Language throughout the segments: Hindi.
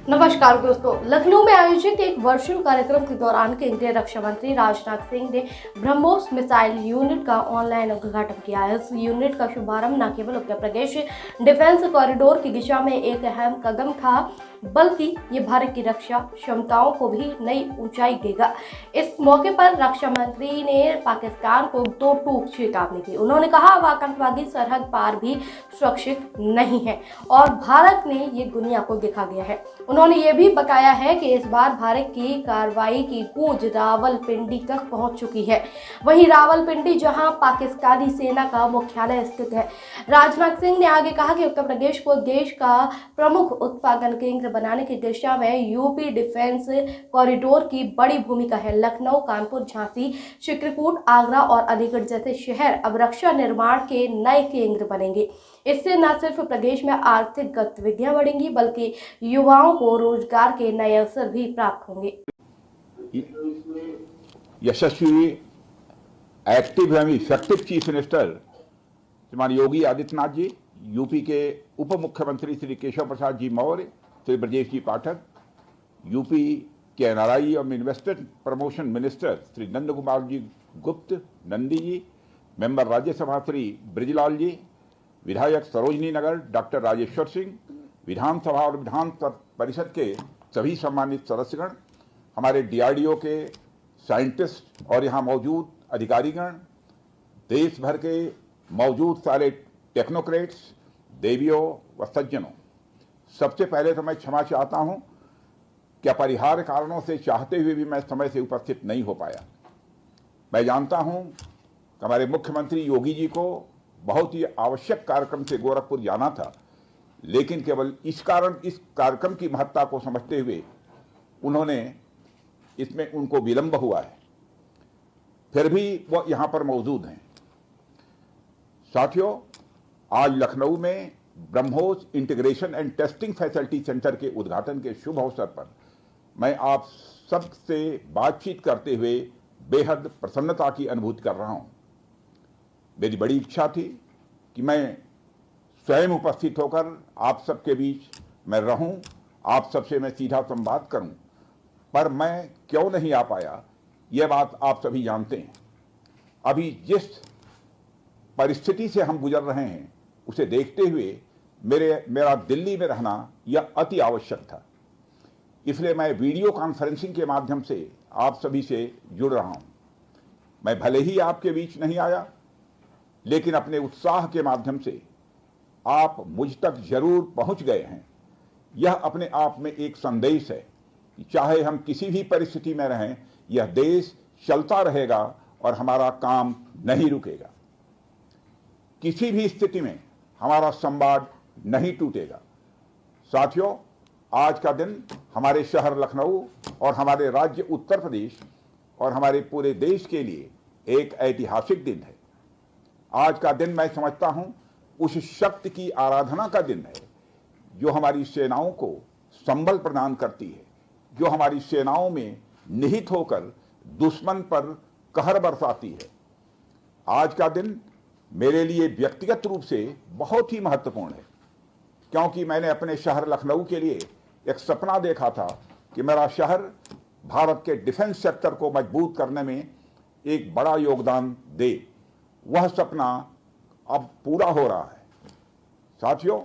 नमस्कार दोस्तों। लखनऊ में आयोजित एक वर्चुअल कार्यक्रम के दौरान केंद्रीय रक्षा मंत्री राजनाथ सिंह ने ब्रह्मोस मिसाइल यूनिट का ऑनलाइन उद्घाटन किया। इस यूनिट का शुभारंभ न केवल उत्तर प्रदेश डिफेंस कॉरिडोर की दिशा में एक अहम कदम था, बल्कि ये भारत की रक्षा क्षमताओं को भी नई ऊंचाई देगा। इस मौके पर रक्षा मंत्री ने पाकिस्तान को दो टूक चेतावनी दी। उन्होंने कहा, वह आतंकवादी सरहद पार भी सुरक्षित नहीं है और भारत ने ये दुनिया को दिखा दिया है। उन्होंने ये भी बताया है कि इस बार भारत की कार्रवाई की गूंज रावलपिंडी तक पहुंच चुकी है। वहीं रावलपिंडी, जहां पाकिस्तानी सेना का मुख्यालय स्थित है। राजनाथ सिंह ने आगे कहा कि उत्तर प्रदेश को देश का प्रमुख उत्पादन केंद्र बनाने की दिशा में यूपी डिफेंस कॉरिडोर की बड़ी भूमिका है। लखनऊ, कानपुर, झांसी, चित्रकूट, आगरा और अलीगढ़ जैसे शहर अब रक्षा निर्माण के नए केंद्र बनेंगे। इससे न सिर्फ प्रदेश में आर्थिक गतिविधियां बढ़ेंगी, बल्कि युवाओं को रोजगार के नए अवसर भी प्राप्त होंगे। यशस्वी, एक्टिव एवं इफेक्टिव चीफ मिनिस्टर श्रीमान योगी आदित्यनाथ जी, यूपी के उप मुख्यमंत्री श्री केशव प्रसाद जी मौर्य, श्री ब्रजेश जी पाठक, यूपी के एनआरआई और investment promotion minister Shri Nand Kumar ji गुप्त नंदी जी, मेंबर राज्यसभा श्री ब्रिजलाल जी, विधायक सरोजनी नगर डॉक्टर राजेश्वर सिंह, विधानसभा और विधान परिषद के सभी सम्मानित सदस्यगण, हमारे डीआरडीओ के साइंटिस्ट और यहाँ मौजूद अधिकारीगण, देश भर के मौजूद सारे टेक्नोक्रेट्स, देवियों व सज्जनों, सबसे पहले तो मैं क्षमा चाहता हूँ कि अपरिहार्य कारणों से चाहते हुए भी मैं समय से उपस्थित नहीं हो पाया। मैं जानता हूँ कि हमारे मुख्यमंत्री योगी जी को बहुत ही आवश्यक कार्यक्रम से गोरखपुर जाना था, लेकिन केवल इस कार्यक्रम की महत्ता को समझते हुए इसमें उनको विलंब हुआ है, फिर भी वो यहाँ पर मौजूद हैं। साथियों, आज लखनऊ में BrahMos integration and testing facility centre के उद्घाटन के शुभ अवसर पर मैं आप सबसे बातचीत करते हुए बेहद प्रसन्नता की अनुभूति कर रहा हूँ। मेरी बड़ी इच्छा थी कि मैं स्वयं उपस्थित होकर आप सबके बीच मैं रहूं, आप सबसे मैं सीधा संवाद करूं, पर मैं क्यों नहीं आ पाया, यह बात आप सभी जानते हैं। अभी जिस परिस्थिति से हम गुजर रहे हैं, उसे देखते हुए मेरा दिल्ली में रहना यह अति आवश्यक था। इसलिए मैं वीडियो कॉन्फ्रेंसिंग के माध्यम से आप सभी से जुड़ रहा हूं। मैं भले ही आपके बीच नहीं आया, लेकिन अपने उत्साह के माध्यम से आप मुझ तक जरूर पहुंच गए हैं। यह अपने आप में एक संदेश है कि चाहे हम किसी भी परिस्थिति में रहें, यह देश चलता रहेगा और हमारा काम नहीं रुकेगा। किसी भी स्थिति में हमारा संवाद नहीं टूटेगा। साथियों, आज का दिन हमारे शहर लखनऊ और हमारे राज्य उत्तर प्रदेश और हमारे पूरे देश के लिए एक ऐतिहासिक दिन है। आज का दिन मैं समझता हूं उस शक्ति की आराधना का दिन है जो हमारी सेनाओं को संबल प्रदान करती है, जो हमारी सेनाओं में निहित होकर दुश्मन पर कहर बरसाती है। आज का दिन मेरे लिए व्यक्तिगत रूप से बहुत ही महत्वपूर्ण है, क्योंकि मैंने अपने शहर लखनऊ के लिए एक सपना देखा था कि मेरा शहर भारत के डिफेंस सेक्टर को मजबूत करने में एक बड़ा योगदान दे। वह सपना अब पूरा हो रहा है। साथियों,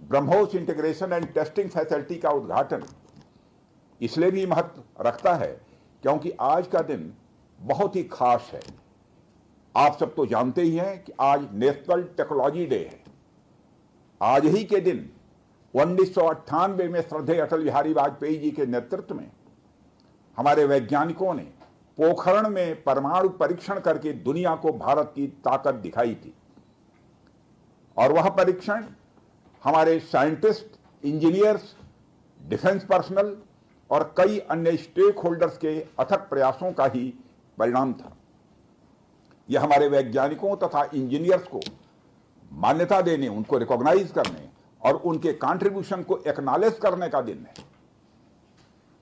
BrahMos integration and testing facility का उद्घाटन इसलिए भी महत्व रखता है क्योंकि आज का दिन बहुत ही खास है। आप सब तो जानते ही हैं कि आज नेशनल टेक्नोलॉजी डे है। आज ही के दिन 1998 में श्रद्धेय अटल बिहारी वाजपेयी जी के नेतृत्व में हमारे वैज्ञानिकों ने पोखरण में परमाणु परीक्षण करके दुनिया को भारत की ताकत दिखाई थी। और वह परीक्षण हमारे साइंटिस्ट, इंजीनियर्स, डिफेंस पर्सनल और कई अन्य स्टेक होल्डर्स के अथक प्रयासों का ही परिणाम था। यह हमारे वैज्ञानिकों तथा इंजीनियर्स को मान्यता देने, उनको रिकॉग्नाइज करने और उनके कंट्रीब्यूशन को एक्नॉलेज करने का दिन है।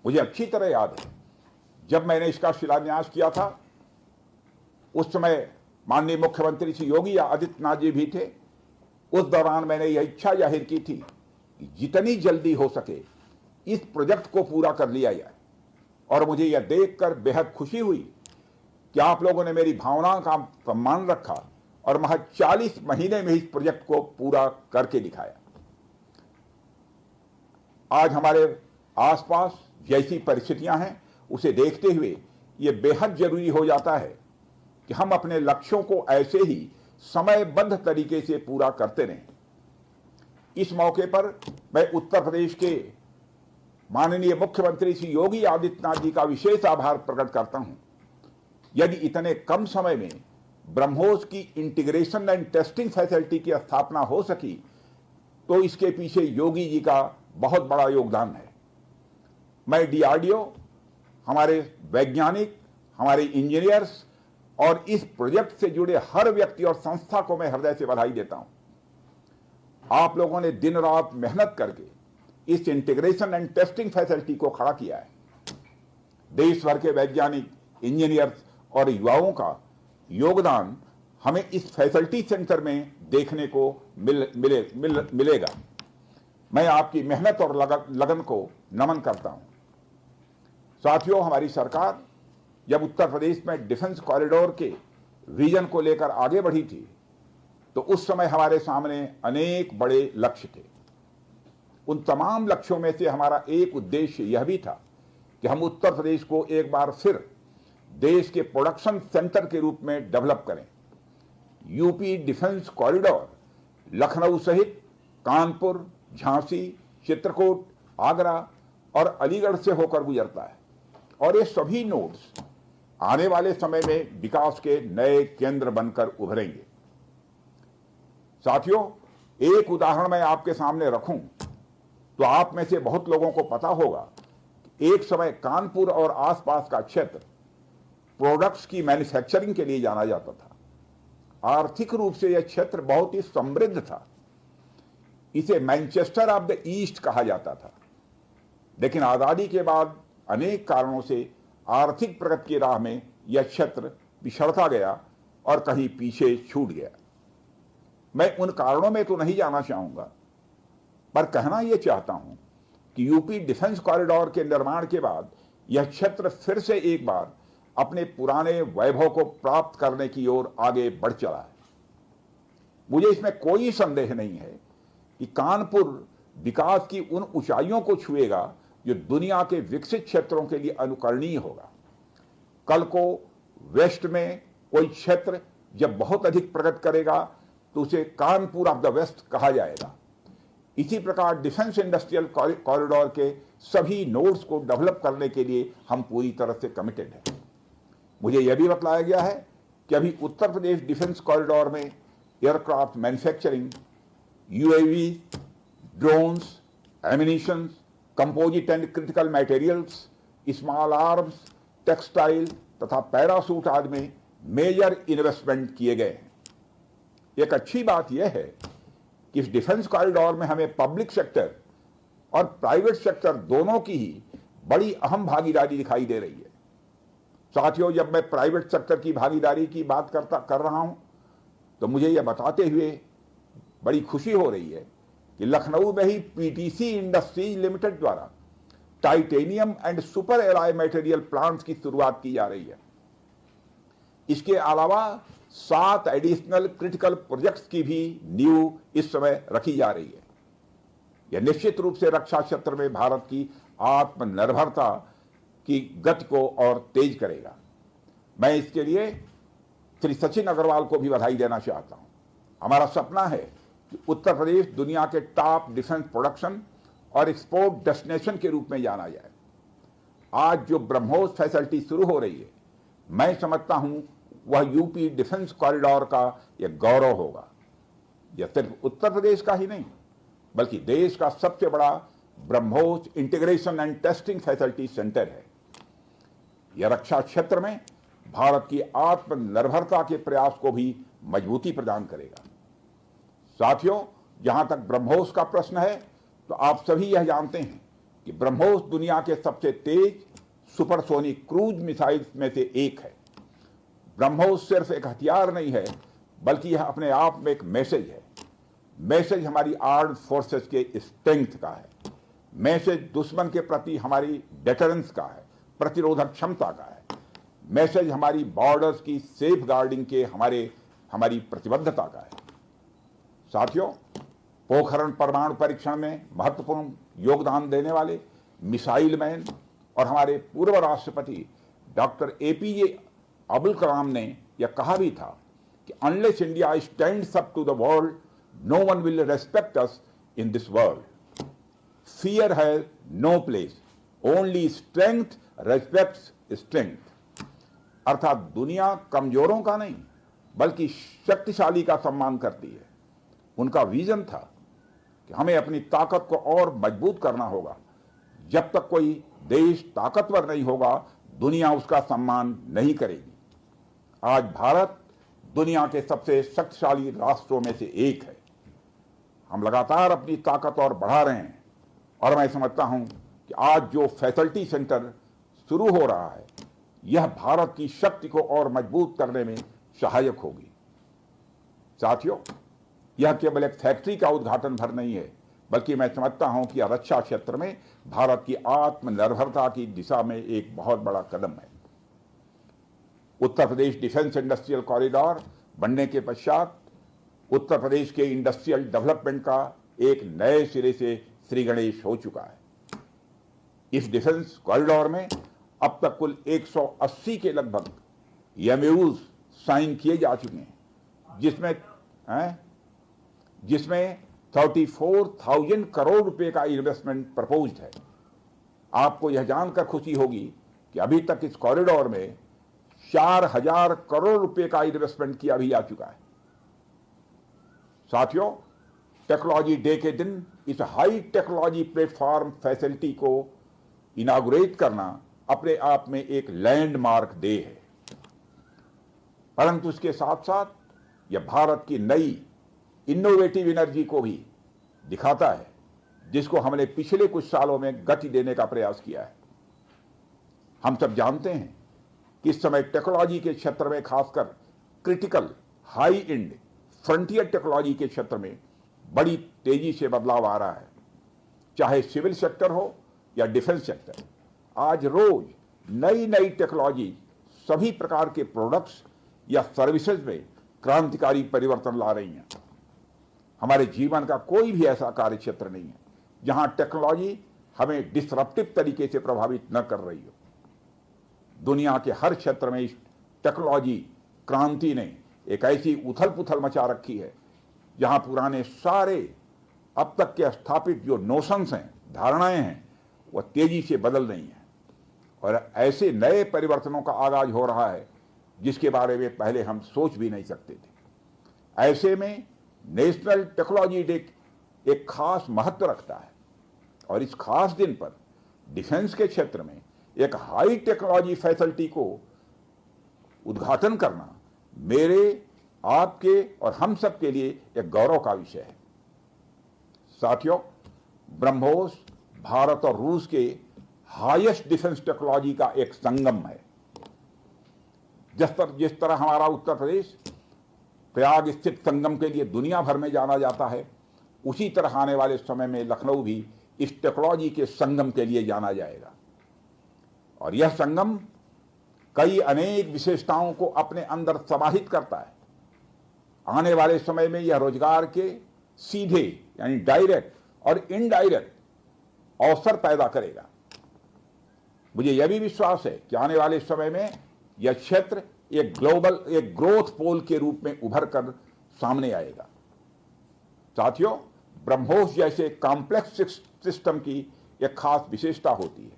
मुझे अच्छी तरह याद है, जब मैंने इसका शिलान्यास किया था, उस समय माननीय मुख्यमंत्री श्री योगी आदित्यनाथ जी भी थे। उस दौरान मैंने यह इच्छा जाहिर की थी कि जितनी जल्दी हो सके इस प्रोजेक्ट को पूरा कर लिया जाए। और मुझे यह देखकर बेहद खुशी हुई कि आप लोगों ने मेरी भावनाओं का सम्मान रखा और महज 40 महीने में इस प्रोजेक्ट को पूरा करके दिखाया। आज हमारे आसपास जैसी परिस्थितियां हैं उसे देखते हुए यह बेहद जरूरी हो जाता है कि हम अपने लक्ष्यों को ऐसे ही समयबद्ध तरीके से पूरा करते रहें। इस मौके पर मैं उत्तर प्रदेश के माननीय मुख्यमंत्री श्री योगी आदित्यनाथ जी का विशेष आभार प्रकट करता हूं। यदि इतने कम समय में ब्रह्मोस की इंटीग्रेशन एंड टेस्टिंग फैसिलिटी की स्थापना हो सकी तो इसके पीछे योगी जी का बहुत बड़ा योगदान है। मैं डीआरडीओ, हमारे वैज्ञानिक, हमारे इंजीनियर्स और इस प्रोजेक्ट से जुड़े हर व्यक्ति और संस्था को मैं हृदय से बधाई देता हूं। आप लोगों ने दिन रात मेहनत करके इस इंटीग्रेशन एंड टेस्टिंग फैसिलिटी को खड़ा किया है। देश भर के वैज्ञानिक, इंजीनियर्स और युवाओं का योगदान हमें इस फैसिलिटी सेंटर में देखने को मिलेगा। मैं आपकी मेहनत और लगन को नमन करता हूं। साथियों, हमारी सरकार जब उत्तर प्रदेश में डिफेंस कॉरिडोर के विजन को लेकर आगे बढ़ी थी तो उस समय हमारे सामने अनेक बड़े लक्ष्य थे। उन तमाम लक्ष्यों में से हमारा एक उद्देश्य यह भी था कि हम उत्तर प्रदेश को एक बार फिर देश के प्रोडक्शन सेंटर के रूप में डेवलप करें। यूपी डिफेंस कॉरिडोर लखनऊ सहित कानपुर, झांसी, चित्रकूट, आगरा और अलीगढ़ से होकर गुजरता है और ये सभी नोड्स आने वाले समय में विकास के नए केंद्र बनकर उभरेंगे। साथियों, एक उदाहरण मैं आपके सामने रखूं तो आप में से बहुत लोगों को पता होगा कि एक समय कानपुर और आसपास का क्षेत्र प्रोडक्ट्स की मैन्युफैक्चरिंग के लिए जाना जाता था। आर्थिक रूप से यह क्षेत्र बहुत ही समृद्ध था। इसे मैनचेस्टर ऑफ द ईस्ट कहा जाता था। लेकिन आजादी के बाद अनेक कारणों से आर्थिक प्रगति की राह में यह क्षेत्र पिछड़ता गया और कहीं पीछे छूट गया। मैं उन कारणों में तो नहीं जाना चाहूंगा, पर कहना यह चाहता हूं कि यूपी डिफेंस कॉरिडोर के निर्माण के बाद यह क्षेत्र फिर से एक बार अपने पुराने वैभव को प्राप्त करने की ओर आगे बढ़ चला है। मुझे इसमें कोई संदेह नहीं है कि कानपुर विकास की उन ऊंचाइयों को छुएगा जो दुनिया के विकसित क्षेत्रों के लिए अनुकरणीय होगा। कल को वेस्ट में कोई क्षेत्र जब बहुत अधिक प्रगति करेगा तो उसे कानपुर ऑफ द वेस्ट कहा जाएगा। इसी प्रकार डिफेंस इंडस्ट्रियल कॉरिडोर के सभी नोड्स को डेवलप करने के लिए हम पूरी तरह से कमिटेड हैं। मुझे यह भी बतलाया गया है कि अभी उत्तर प्रदेश डिफेंस कॉरिडोर में aircraft manufacturing, UAV, drones, ammunition, composite and critical materials, small arms, textile तथा पैरासूट आदि में मेजर इन्वेस्टमेंट किए गए हैं। एक अच्छी बात यह है कि इस डिफेंस कॉरिडोर में हमें पब्लिक सेक्टर और प्राइवेट सेक्टर दोनों की ही बड़ी अहम भागीदारी दिखाई दे रही है। साथियों, जब मैं प्राइवेट सेक्टर की भागीदारी की बात कर रहा हूं तो मुझे यह बताते हुए बड़ी खुशी हो रही है कि लखनऊ में ही पीटीसी इंडस्ट्रीज लिमिटेड द्वारा titanium and super alloy material plants की शुरुआत की जा रही है। इसके अलावा 7 एडिशनल क्रिटिकल प्रोजेक्ट्स की भी नींव इस समय रखी जा रही है। यह निश्चित रूप से रक्षा क्षेत्र में भारत की आत्मनिर्भरता की गति को और तेज करेगा। मैं इसके लिए श्री सचिन अग्रवाल को भी बधाई देना चाहता हूं। हमारा सपना है कि उत्तर प्रदेश दुनिया के टॉप डिफेंस प्रोडक्शन और एक्सपोर्ट डेस्टिनेशन के रूप में जाना जाए। आज जो ब्रह्मोस फैसिलिटी शुरू हो रही है, मैं समझता हूं वह यूपी डिफेंस कॉरिडोर का यह गौरव होगा। यह सिर्फ उत्तर प्रदेश का ही नहीं बल्कि देश का सबसे बड़ा BrahMos integration and testing facility centre है। यह रक्षा क्षेत्र में भारत की आत्मनिर्भरता के प्रयास को भी मजबूती प्रदान करेगा। साथियों, जहां तक ब्रह्मोस का प्रश्न है तो आप सभी यह जानते हैं कि ब्रह्मोस दुनिया के सबसे तेज सुपरसोनिक क्रूज मिसाइल्स में से एक है। ब्रह्मोस सिर्फ एक हथियार नहीं है बल्कि यह अपने आप में एक मैसेज है। मैसेज हमारी आर्म्ड फोर्सेस के स्ट्रेंथ का है। मैसेज दुश्मन के प्रति हमारी डेटरेंस का है, प्रतिरोधक क्षमता का है। मैसेज हमारी बॉर्डर्स की सेफ गार्डिंग के हमारी प्रतिबद्धता का है। साथियों, पोखरण परमाणु परीक्षण में महत्वपूर्ण योगदान देने वाले मिसाइल मैन और हमारे पूर्व राष्ट्रपति डॉक्टर APJ अब्दुल कलाम ने यह कहा भी था कि unless India stands up to the world, no one will respect us in this world. Fear has no place, only strength respects strength. अर्थात दुनिया कमजोरों का नहीं बल्कि शक्तिशाली का सम्मान करती है। उनका विजन था कि हमें अपनी ताकत को और मजबूत करना होगा। जब तक कोई देश ताकतवर नहीं होगा, दुनिया उसका सम्मान नहीं करेगी। आज भारत दुनिया के सबसे शक्तिशाली राष्ट्रों में से एक है। हम लगातार अपनी ताकत और बढ़ा रहे हैं और मैं समझता हूं कि आज जो फैसिलिटी सेंटर शुरू हो रहा है, यह भारत की शक्ति को और मजबूत करने में सहायक होगी। साथियों, यह केवल एक फैक्ट्री का उद्घाटन भर नहीं है, बल्कि मैं समझता हूं कि यह रक्षा क्षेत्र में भारत की आत्मनिर्भरता की दिशा में एक बहुत बड़ा कदम है। उत्तर प्रदेश डिफेंस इंडस्ट्रियल कॉरिडोर बनने के पश्चात उत्तर प्रदेश के इंडस्ट्रियल डेवलपमेंट का एक नए सिरे से श्री गणेश हो चुका है। इस डिफेंस कॉरिडोर में अब तक कुल 180 के लगभग MOUs साइन किए जा चुके हैं, जिसमें 34,000 करोड़ रुपए का इन्वेस्टमेंट प्रपोज्ड है। आपको यह जानकर खुशी होगी कि अभी तक इस कॉरिडोर में 4,000 करोड़ रुपए का इन्वेस्टमेंट किया भी जा चुका है। साथियों, टेक्नोलॉजी डे के दिन इस हाई टेक्नोलॉजी प्लेटफॉर्म फैसिलिटी को इनागुरेट करना अपने आप में एक लैंडमार्क डे है, परंतु इसके साथ साथ यह भारत की नई इनोवेटिव एनर्जी को भी दिखाता है, जिसको हमने पिछले कुछ सालों में गति देने का प्रयास किया है। हम सब जानते हैं कि इस समय टेक्नोलॉजी के क्षेत्र में, खासकर critical high and frontier technology के क्षेत्र में बड़ी तेजी से बदलाव आ रहा है। चाहे सिविल सेक्टर हो या डिफेंस सेक्टर, आज रोज नई नई टेक्नोलॉजी सभी प्रकार के प्रोडक्ट्स या सर्विसेज में क्रांतिकारी परिवर्तन ला रही हैं। हमारे जीवन का कोई भी ऐसा कार्य क्षेत्र नहीं है जहां टेक्नोलॉजी हमें डिसरप्टिव तरीके से प्रभावित न कर रही हो। दुनिया के हर क्षेत्र में इस टेक्नोलॉजी क्रांति ने एक ऐसी उथल पुथल मचा रखी है जहां पुराने सारे अब तक के स्थापित जो नोशंस हैं, धारणाएं हैं, वह तेजी से बदल रही हैं और ऐसे नए परिवर्तनों का आगाज हो रहा है जिसके बारे में पहले हम सोच भी नहीं सकते थे। ऐसे में नेशनल टेक्नोलॉजी डे एक खास महत्व रखता है और इस खास दिन पर डिफेंस के क्षेत्र में एक हाई टेक्नोलॉजी फैसिलिटी को उद्घाटन करना मेरे, आपके और हम सब के लिए एक गौरव का विषय है। साथियों, ब्रह्मोस भारत और रूस के हाईएस्ट डिफेंस टेक्नोलॉजी का एक संगम है। जिस तरह हमारा उत्तर प्रदेश प्रयाग स्थित संगम के लिए दुनिया भर में जाना जाता है, उसी तरह आने वाले समय में लखनऊ भी इस टेक्नोलॉजी के संगम के लिए जाना जाएगा और यह संगम कई अनेक विशेषताओं को अपने अंदर समाहित करता है। आने वाले समय में यह रोजगार के सीधे यानी डायरेक्ट और इनडायरेक्ट अवसर पैदा करेगा। मुझे यह भी विश्वास है कि आने वाले समय में यह क्षेत्र एक ग्रोथ पोल के रूप में उभर कर सामने आएगा। साथियों, ब्रह्मोस जैसे कॉम्प्लेक्स सिस्टम की एक खास विशेषता होती है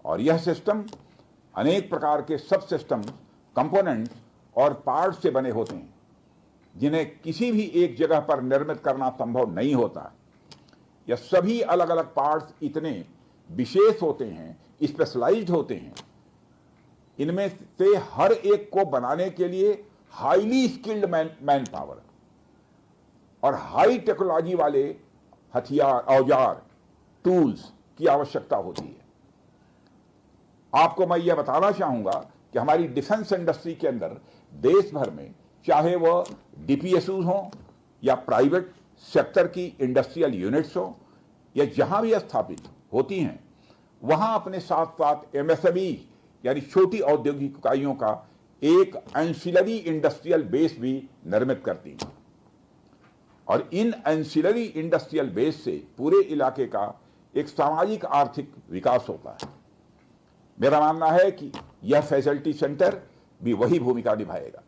और यह सिस्टम अनेक प्रकार के सब सिस्टम, कंपोनेंट्स और पार्ट्स से बने होते हैं जिन्हें किसी भी एक जगह पर निर्मित करना संभव नहीं होता। यह सभी अलग अलग पार्ट्स इतने विशेष होते हैं, स्पेशलाइज्ड होते हैं, इनमें से हर एक को बनाने के लिए हाईली स्किल्ड मैन पावर और हाई टेक्नोलॉजी वाले हथियार, औजार, टूल्स की आवश्यकता होती है। आपको मैं यह बताना चाहूंगा कि हमारी डिफेंस इंडस्ट्री के अंदर देश भर में, चाहे वह DPSUs हों या प्राइवेट सेक्टर की इंडस्ट्रियल यूनिट्स हो या जहां भी स्थापित होती हैं, वहां अपने साथ साथ एमएसएमई यानी छोटी औद्योगिक इकाइयों का एक एंसिलरी इंडस्ट्रियल बेस भी निर्मित करती हैं और इन एंसिलरी इंडस्ट्रियल बेस से पूरे इलाके का एक सामाजिक आर्थिक विकास होता है। मेरा मानना है कि यह फैसिलिटी सेंटर भी वही भूमिका निभाएगा।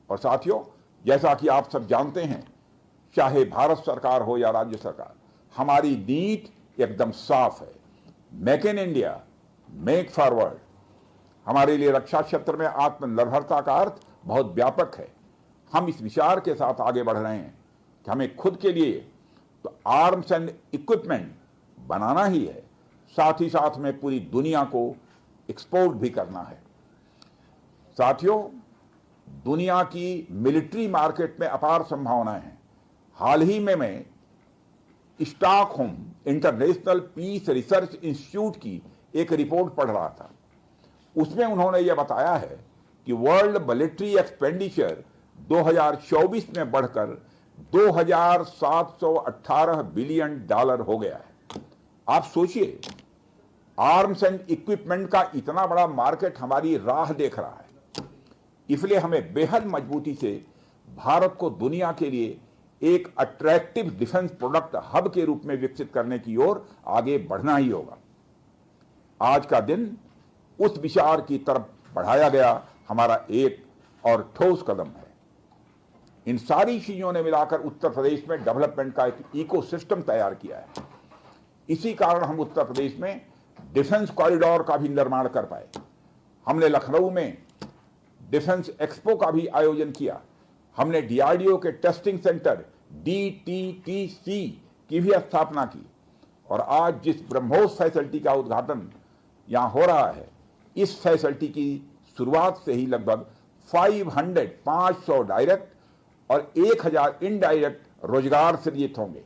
और साथियों, जैसा कि आप सब जानते हैं, चाहे भारत सरकार हो या राज्य सरकार, हमारी नीति एकदम साफ है। Make in India, make forward. हमारे लिए रक्षा क्षेत्र में आत्मनिर्भरता का अर्थ बहुत व्यापक है। हम इस विचार के साथ आगे बढ़ रहे हैं कि हमें खुद के लिए तो आर्म्स एंड इक्विपमेंट बनाना ही है, साथ ही साथ में पूरी दुनिया को एक्सपोर्ट भी करना है। साथियों, दुनिया की मिलिट्री मार्केट में अपार संभावनाएं हैं। हाल ही में मैं Stockholm International Peace Research Institute की एक रिपोर्ट पढ़ रहा था। उसमें उन्होंने यह बताया है कि वर्ल्ड मिलिट्री एक्सपेंडिचर 2024 में बढ़कर $2,718 बिलियन हो गया है। आप सोचिए, आर्म्स एंड इक्विपमेंट का इतना बड़ा मार्केट हमारी राह देख रहा है। इसलिए हमें बेहद मजबूती से भारत को दुनिया के लिए एक अट्रैक्टिव डिफेंस प्रोडक्ट हब के रूप में विकसित करने की ओर आगे बढ़ना ही होगा। आज का दिन उस विचार की तरफ बढ़ाया गया हमारा एक और ठोस कदम है। इन सारी चीजों ने मिलाकर उत्तर प्रदेश में डेवलपमेंट का एक इकोसिस्टम तैयार किया है। इसी कारण हम उत्तर प्रदेश में डिफेंस कॉरिडोर का भी निर्माण कर पाए। हमने लखनऊ में डिफेंस एक्सपो का भी आयोजन किया। हमने डीआरडीओ के टेस्टिंग सेंटर DTTC की भी स्थापना की और आज जिस ब्रह्मोस फैसिलिटी का उद्घाटन यहां हो रहा है, इस फैसिलिटी की शुरुआत से ही लगभग 500 डायरेक्ट और 1000 इनडायरेक्ट रोजगार सृजित होंगे।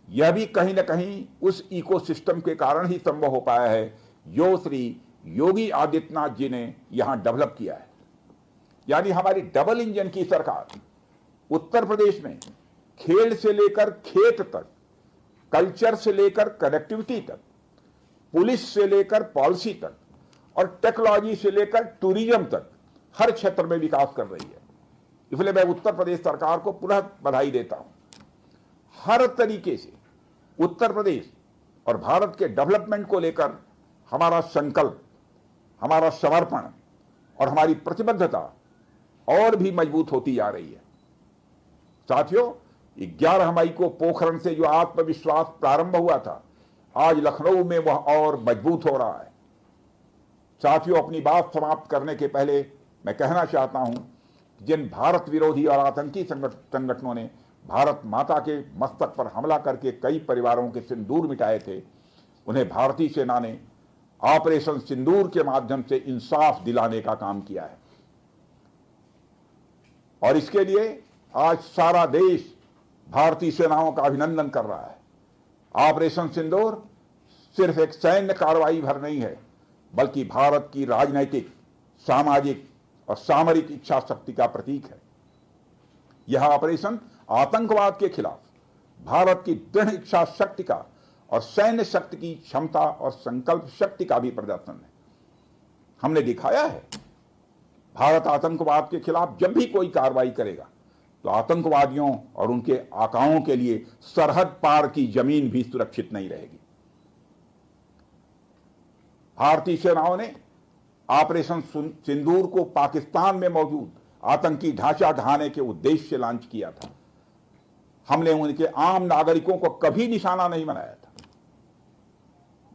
यह भी कहीं न कहीं उस इकोसिस्टम के कारण ही संभव हो पाया है जो श्री योगी आदित्यनाथ जी ने यहां डेवलप किया है। यानी हमारी डबल इंजन की सरकार उत्तर प्रदेश में खेल से लेकर खेत तक, कल्चर से लेकर कनेक्टिविटी तक, पुलिस से लेकर पॉलिसी तक और टेक्नोलॉजी से लेकर टूरिज्म तक हर क्षेत्र में विकास कर रही है। इसलिए मैं उत्तर प्रदेश सरकार को पुनः बधाई देता हूं। हर तरीके से उत्तर प्रदेश और भारत के डेवलपमेंट को लेकर हमारा संकल्प, हमारा समर्पण और हमारी प्रतिबद्धता और भी मजबूत होती जा रही है। साथियों, 11 मई को पोखरण से जो आत्मविश्वास प्रारंभ हुआ था, आज लखनऊ में वह और मजबूत हो रहा है। साथियों, अपनी बात समाप्त करने के पहले मैं कहना चाहता हूं कि जिन भारत विरोधी और आतंकी संगठनों ने भारत माता के मस्तक पर हमला करके कई परिवारों के सिंदूर मिटाए थे, उन्हें भारतीय सेना ने ऑपरेशन सिंदूर के माध्यम से इंसाफ दिलाने का काम किया है और इसके लिए आज सारा देश भारतीय सेनाओं का अभिनंदन कर रहा है। ऑपरेशन सिंदूर सिर्फ एक सैन्य कार्रवाई भर नहीं है, बल्कि भारत की राजनैतिक, सामाजिक और सामरिक इच्छा शक्ति का प्रतीक है। यह ऑपरेशन आतंकवाद के खिलाफ भारत की दृढ़ इच्छा शक्ति का और सैन्य शक्ति की क्षमता और संकल्प शक्ति का भी प्रदर्शन है। हमने दिखाया है, भारत आतंकवाद के खिलाफ जब भी कोई कार्रवाई करेगा तो आतंकवादियों और उनके आकाओं के लिए सरहद पार की जमीन भी सुरक्षित नहीं रहेगी। भारतीय सेनाओं ने ऑपरेशन सिंदूर को पाकिस्तान में मौजूद आतंकी ढांचा ढहाने के उद्देश्य से लॉन्च किया था। हमने उनके आम नागरिकों को कभी निशाना नहीं बनाया था,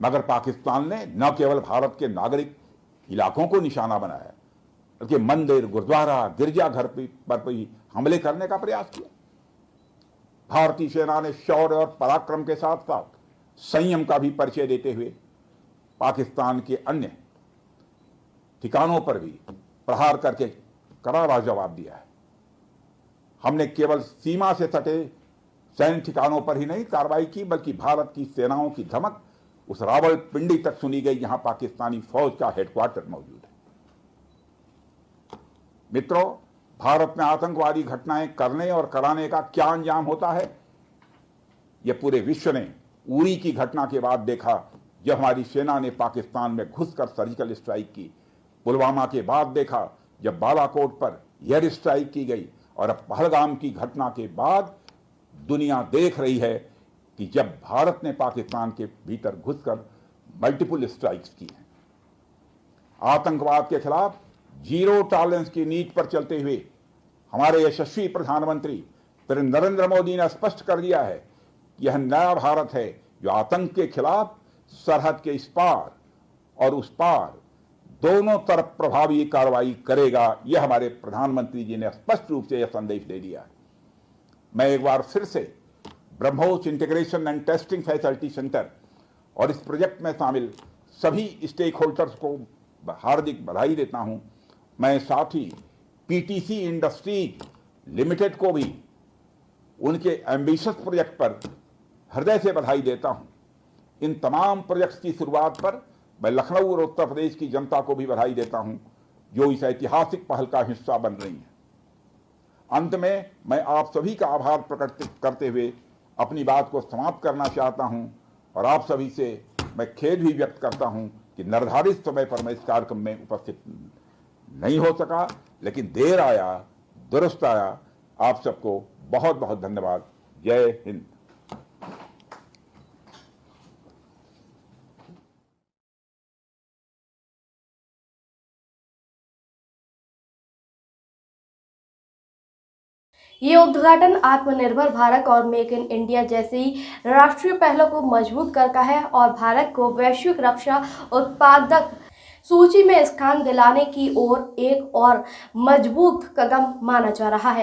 मगर पाकिस्तान ने न केवल भारत के नागरिक इलाकों को निशाना बनाया, बल्कि मंदिर, गुरुद्वारा, गिरजाघर पर भी हमले करने का प्रयास किया। भारतीय सेना ने शौर्य और पराक्रम के साथ साथ संयम का भी परिचय देते हुए पाकिस्तान के अन्य ठिकानों पर भी प्रहार करके करारा जवाब दिया है। हमने केवल सीमा से सटे सैन्य ठिकानों पर ही नहीं कार्रवाई की, बल्कि भारत की सेनाओं की धमक उस रावलपिंडी तक सुनी गई जहां पाकिस्तानी फौज का हेडक्वार्टर मौजूद है। मित्रों, भारत में आतंकवादी घटनाएं करने और कराने का क्या अंजाम होता है, यह पूरे विश्व ने उरी की घटना के बाद देखा, जब हमारी सेना ने पाकिस्तान में घुसकर सर्जिकल स्ट्राइक की। पुलवामा के बाद देखा, जब बालाकोट पर एयर स्ट्राइक की गई। और अब पहलगाम की घटना के बाद दुनिया देख रही है कि जब भारत ने पाकिस्तान के भीतर घुसकर मल्टीपल स्ट्राइक्स की हैं। आतंकवाद के खिलाफ जीरो टॉलरेंस की नीति पर चलते हुए हमारे यशस्वी प्रधानमंत्री श्री नरेंद्र मोदी ने स्पष्ट कर दिया है कि यह नया भारत है जो आतंक के खिलाफ सरहद के इस पार और उस पार दोनों तरफ प्रभावी कार्रवाई करेगा। यह हमारे प्रधानमंत्री जी ने स्पष्ट रूप से यह संदेश दे दिया है। मैं एक बार फिर से BrahMos integration and testing facility centre और इस प्रोजेक्ट में शामिल सभी स्टेक होल्डर्स को हार्दिक बधाई देता हूं। मैं साथ ही पीटीसी इंडस्ट्रीज लिमिटेड को भी उनके एम्बिशियस प्रोजेक्ट पर हृदय से बधाई देता हूं। इन तमाम प्रोजेक्ट्स की शुरुआत पर मैं लखनऊ और उत्तर प्रदेश की जनता को भी बधाई देता हूं, जो इस ऐतिहासिक पहल का हिस्सा बन रही है। अंत में मैं आप सभी का आभार प्रकट करते हुए अपनी बात को समाप्त करना चाहता हूं और आप सभी से मैं खेद भी व्यक्त करता हूं कि निर्धारित समय पर मैं इस कार्यक्रम में उपस्थित नहीं हो सका, लेकिन देर आया दुरुस्त आया। आप सबको बहुत बहुत धन्यवाद। जय हिंद। ये उद्घाटन आत्मनिर्भर भारत और मेक इन इंडिया जैसी राष्ट्रीय पहलों को मजबूत करता है और भारत को वैश्विक रक्षा उत्पादक सूची में स्थान दिलाने की ओर एक और मजबूत कदम माना जा रहा है।